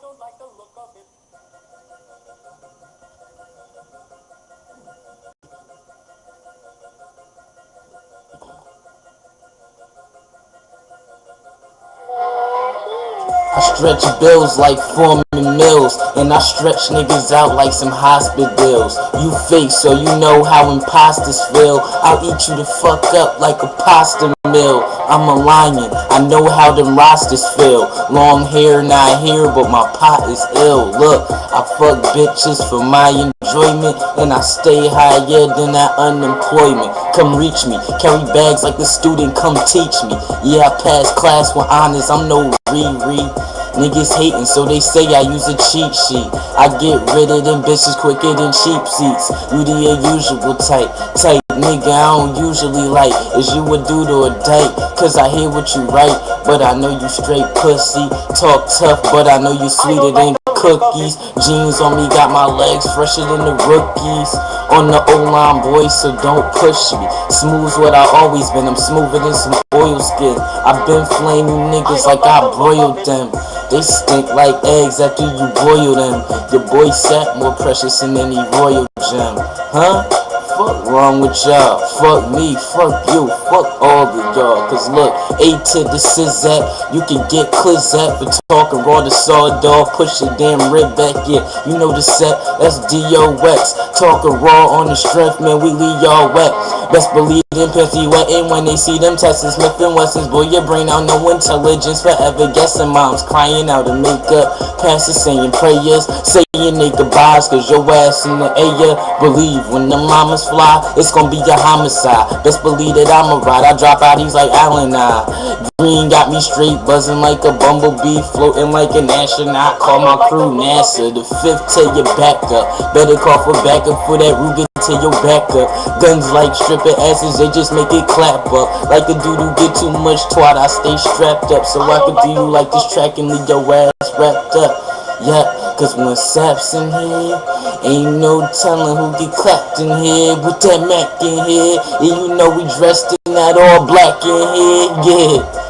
I stretch bills like Foreman Mills, and I stretch niggas out like some hospitals. You fake, so you know how imposters feel. I'll eat you the fuck up like a pasta meal. I'm a lion, I know how them rosters feel. Long hair, not here, but my pot is ill. Look, I fuck bitches for my enjoyment, and I stay higher than that unemployment. Come reach me, carry bags like a student, come teach me. Yeah, I pass class with honors, I'm no Riri. Niggas hating, so they say I use a cheat sheet. I get rid of them bitches quicker than cheap seats. You the unusual type nigga I don't usually like. Is you a dude or a dyke? Cause I hear what you write, but I know you straight pussy. Talk tough, but I know you sweeter than cookies. Jeans on me got my legs fresher than the rookies. On the O-line, boy, so don't push me. Smooth's what I always been, I'm smoother than some oil skin. I've been flaming niggas like I broiled them. They stink like eggs after you boil them. Your boy sat more precious than any royal gem. Huh? Fuck wrong with y'all? Fuck me, fuck you, fuck all of y'all. Cause look, A to the Sizat, you can get Clizat for talking raw to sawdog. Push your damn rib back, yeah, you know the set, that's DOX. Talking raw on the strength, man, we leave y'all wet. Best believe them panthy wetting when they see them Texas Smith and Wessons. Boy, your brain out, no intelligence, forever guessing. Moms crying out of makeup, pastors saying prayers, saying they goodbyes, cause your ass in the air. Believe when the mamas fly, it's gonna be a homicide. Best believe that I'ma ride, I drop out these like Allen Green got me straight buzzing like a bumblebee, floating like an astronaut. Call my crew NASA. The fifth tell you back up, better call for backup for that Ruger till your back up. Guns like stripper asses, they just make it clap up. Like a dude who get too much twat, I stay strapped up so I can do you like this track and leave your ass wrapped up. Yeah, cause when Sap's in here, ain't no telling who get clapped in here. With that Mac in here, and you know we dressed in that all black in here, yeah.